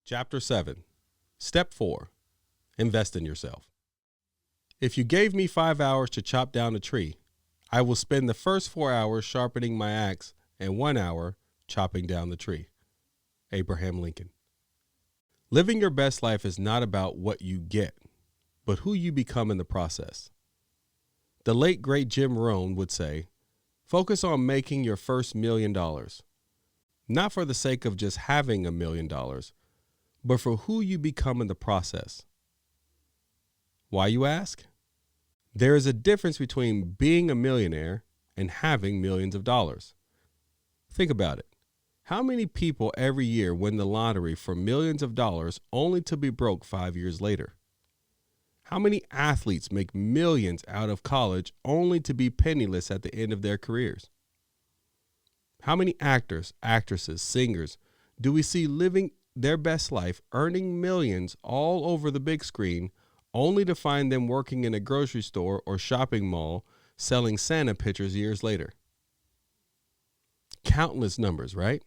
Chapter 7. Step 4. Invest in yourself. If you gave me 5 hours to chop down a tree, I will spend the first 4 hours sharpening my axe and 1 hour chopping down the tree. Abraham Lincoln. Living your best life is not about what you get, but who you become in the process. The late great Jim Rohn would say, focus on making your first $1 million, not for the sake of just having $1 million, but for who you become in the process. Why, you ask? There is a difference between being a millionaire and having millions of dollars. Think about it. How many people every year win the lottery for millions of dollars only to be broke 5 years later? How many athletes make millions out of college only to be penniless at the end of their careers? How many actors, actresses, singers do we see living their best life, earning millions all over the big screen, only to find them working in a grocery store or shopping mall selling Santa pictures years later? Countless numbers, right?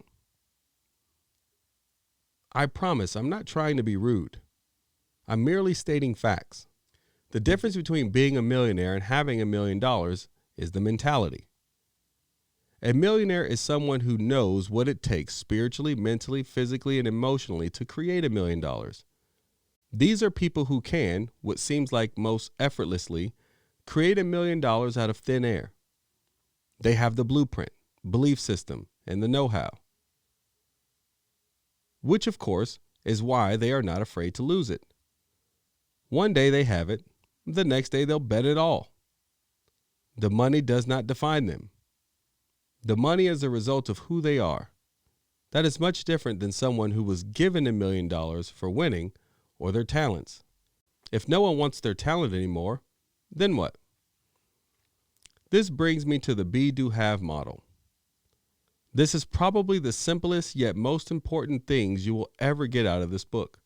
I promise I'm not trying to be rude. I'm merely stating facts. The difference between being a millionaire and having $1 million is the mentality. A millionaire is someone who knows what it takes spiritually, mentally, physically, and emotionally to create $1 million. These are people who can, what seems like most effortlessly, create $1 million out of thin air. They have the blueprint, belief system, and the know-how, which of course is why they are not afraid to lose it. One day they have it, the next day they'll bet it all. The money does not define them. The money is a result of who they are. That is much different than someone who was given $1 million for winning or their talents. If no one wants their talent anymore, then what? This brings me to the be-do-have model. This is probably the simplest yet most important things you will ever get out of this book.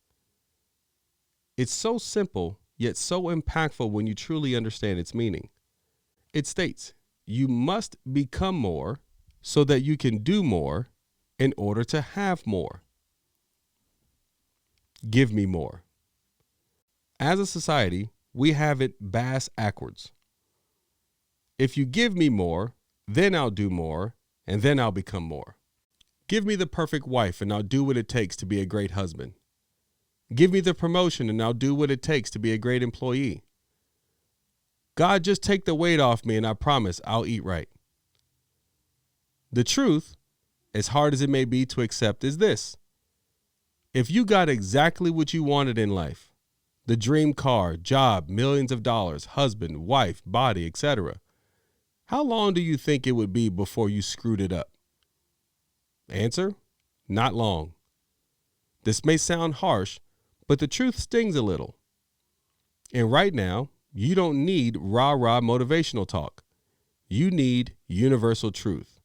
It's so simple yet so impactful when you truly understand its meaning. It states, you must become more so that you can do more in order to have more. Give me more. As a society, we have it bass backwards. If you give me more, then I'll do more, and then I'll become more. Give me the perfect wife, and I'll do what it takes to be a great husband. Give me the promotion, and I'll do what it takes to be a great employee. God, just take the weight off me, and I promise I'll eat right. The truth, as hard as it may be to accept, is this. If you got exactly what you wanted in life, the dream car, job, millions of dollars, husband, wife, body, etc., how long do you think it would be before you screwed it up? Answer, not long. This may sound harsh, but the truth stings a little. And right now, you don't need rah-rah motivational talk. You need universal truth.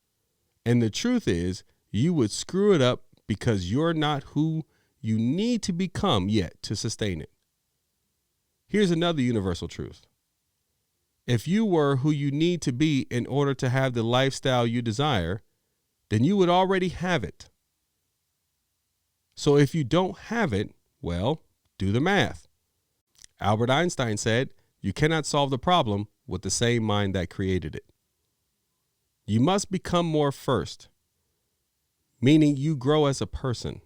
And the truth is, you would screw it up because you're not who you need to become yet to sustain it. Here's another universal truth. If you were who you need to be in order to have the lifestyle you desire, then you would already have it. So if you don't have it, well, do the math. Albert Einstein said, you cannot solve the problem with the same mind that created it. You must become more first, meaning you grow as a person.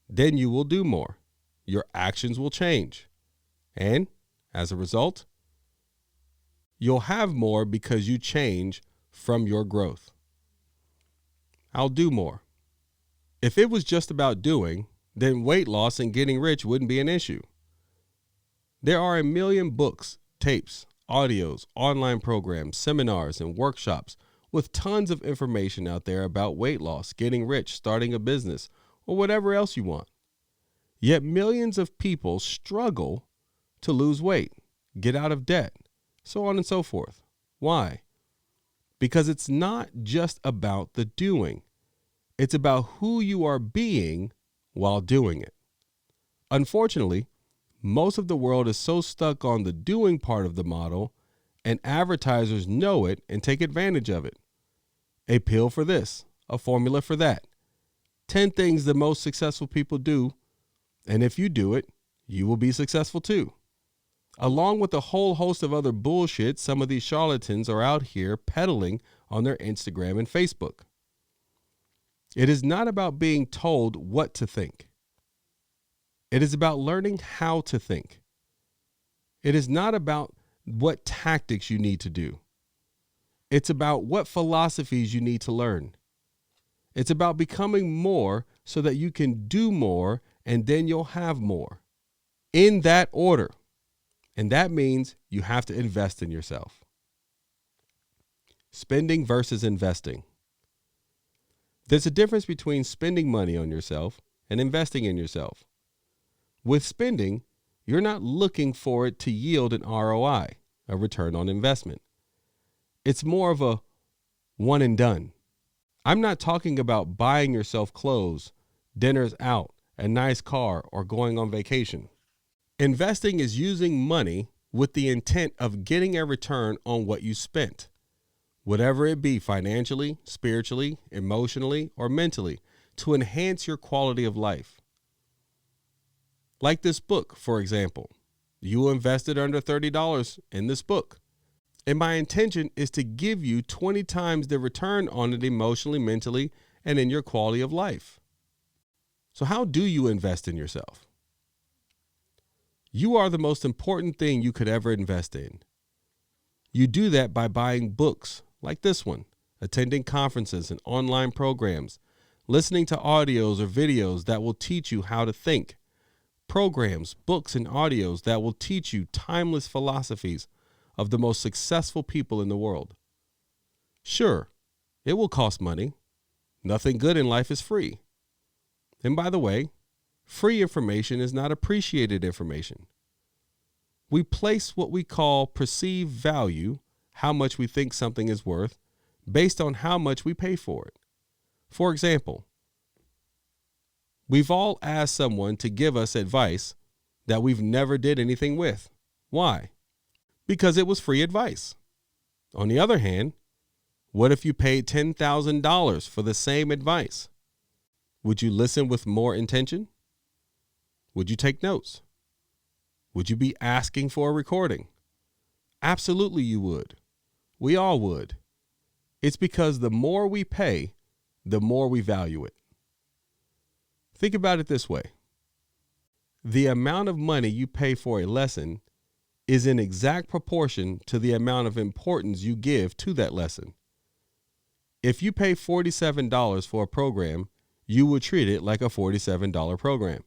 Then you will do more. Your actions will change. And as a result, you'll have more because you change from your growth. I'll do more. If it was just about doing, then weight loss and getting rich wouldn't be an issue. There are a million books, tapes, audios, online programs, seminars, and workshops with tons of information out there about weight loss, getting rich, starting a business, or whatever else you want. Yet millions of people struggle to lose weight, get out of debt, so on and so forth. Why? Because it's not just about the doing. It's about who you are being while doing it. Unfortunately, most of the world is so stuck on the doing part of the model, and advertisers know it and take advantage of it. A pill for this, a formula for that. 10 things the most successful people do, and if you do it, you will be successful too. Along with a whole host of other bullshit some of these charlatans are out here peddling on their Instagram and Facebook. It is not about being told what to think. It is about learning how to think. It is not about what tactics you need to do. It's about what philosophies you need to learn. It's about becoming more so that you can do more and then you'll have more. In that order. And that means you have to invest in yourself. Spending versus investing. There's a difference between spending money on yourself and investing in yourself. With spending, you're not looking for it to yield an ROI, a return on investment. It's more of a one and done. I'm not talking about buying yourself clothes, dinners out, a nice car, or going on vacation. Investing is using money with the intent of getting a return on what you spent, whatever it be financially, spiritually, emotionally, or mentally, to enhance your quality of life. Like this book, for example. You invested under $30 in this book. And my intention is to give you 20 times the return on it emotionally, mentally, and in your quality of life. So how do you invest in yourself? You are the most important thing you could ever invest in. You do that by buying books like this one, attending conferences and online programs, listening to audios or videos that will teach you how to think, programs, books, and audios that will teach you timeless philosophies of the most successful people in the world. Sure, it will cost money. Nothing good in life is free. And by the way, free information is not appreciated information. We place what we call perceived value, how much we think something is worth, based on how much we pay for it. For example, we've all asked someone to give us advice that we've never did anything with. Why? Because it was free advice. On the other hand, what if you paid $10,000 for the same advice? Would you listen with more intention? Would you take notes? Would you be asking for a recording? Absolutely you would. We all would. It's because the more we pay, the more we value it. Think about it this way. The amount of money you pay for a lesson is in exact proportion to the amount of importance you give to that lesson. If you pay $47 for a program, you will treat it like a $47 program.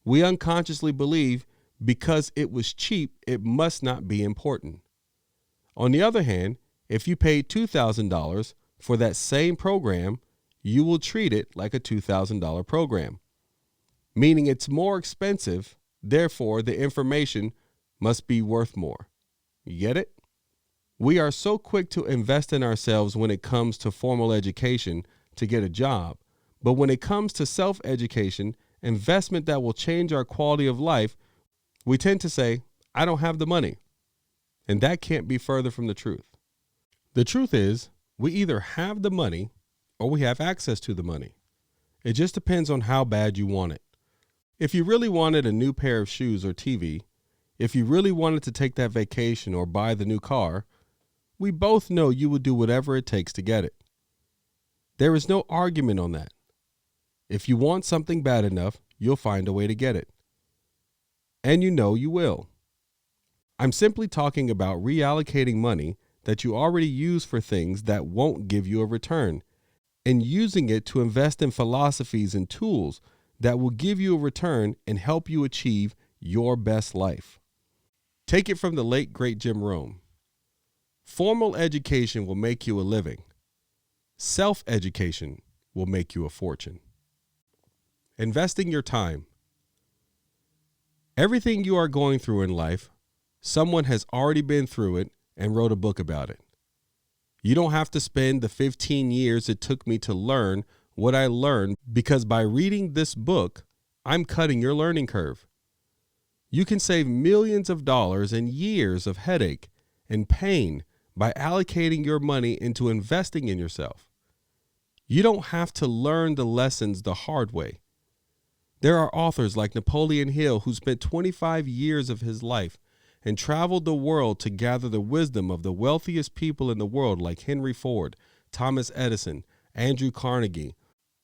We unconsciously believe because it was cheap, it must not be important. On the other hand, if you paid $2,000 for that same program, you will treat it like a $2,000 program, meaning it's more expensive, therefore the information must be worth more. You get it? We are so quick to invest in ourselves when it comes to formal education to get a job, but when it comes to self-education, investment that will change our quality of life, we tend to say, I don't have the money. And that can't be further from the truth. The truth is, we either have the money or we have access to the money. It just depends on how bad you want it. If you really wanted a new pair of shoes or TV, if you really wanted to take that vacation or buy the new car, we both know you would do whatever it takes to get it. There is no argument on that. If you want something bad enough, you'll find a way to get it. And you know you will. I'm simply talking about reallocating money that you already use for things that won't give you a return and using it to invest in philosophies and tools that will give you a return and help you achieve your best life. Take it from the late, great Jim Rohn. Formal education will make you a living. Self-education will make you a fortune. Investing your time. Everything you are going through in life, someone has already been through it and wrote a book about it. You don't have to spend the 15 years it took me to learn what I learned, because by reading this book, I'm cutting your learning curve. You can save millions of dollars and years of headache and pain by allocating your money into investing in yourself. You don't have to learn the lessons the hard way. There are authors like Napoleon Hill who spent 25 years of his life and traveled the world to gather the wisdom of the wealthiest people in the world like Henry Ford, Thomas Edison, Andrew Carnegie,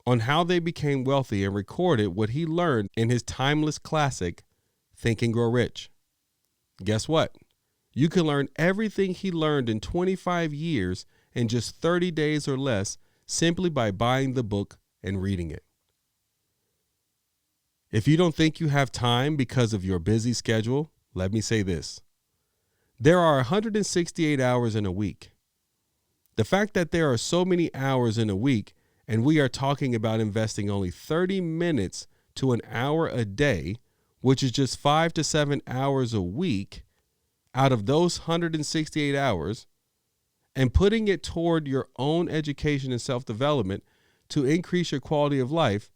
on how they became wealthy and recorded what he learned in his timeless classic, Think and Grow Rich. Guess what? You can learn everything he learned in 25 years in just 30 days or less simply by buying the book and reading it. If you don't think you have time because of your busy schedule, let me say this. There are 168 hours in a week. The fact that there are so many hours in a week and we are talking about investing only 30 minutes to an hour a day, which is just 5 to 7 hours a week out of those 168 hours, and putting it toward your own education and self-development to increase your quality of life,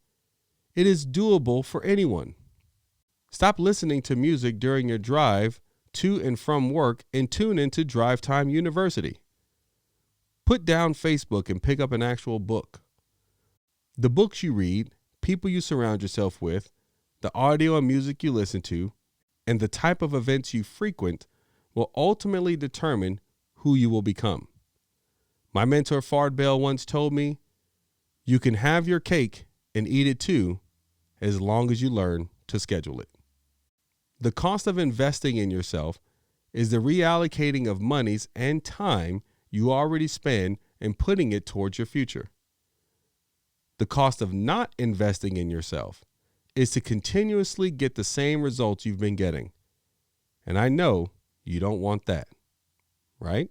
it is doable for anyone. Stop listening to music during your drive to and from work and tune into Drive Time University. Put down Facebook and pick up an actual book. The books you read, people you surround yourself with, the audio and music you listen to, and the type of events you frequent will ultimately determine who you will become. My mentor Fard Bell once told me, you can have your cake and eat it too, as long as you learn to schedule it. The cost of investing in yourself is the reallocating of monies and time you already spend and putting it towards your future. The cost of not investing in yourself is to continuously get the same results you've been getting. And I know you don't want that, right?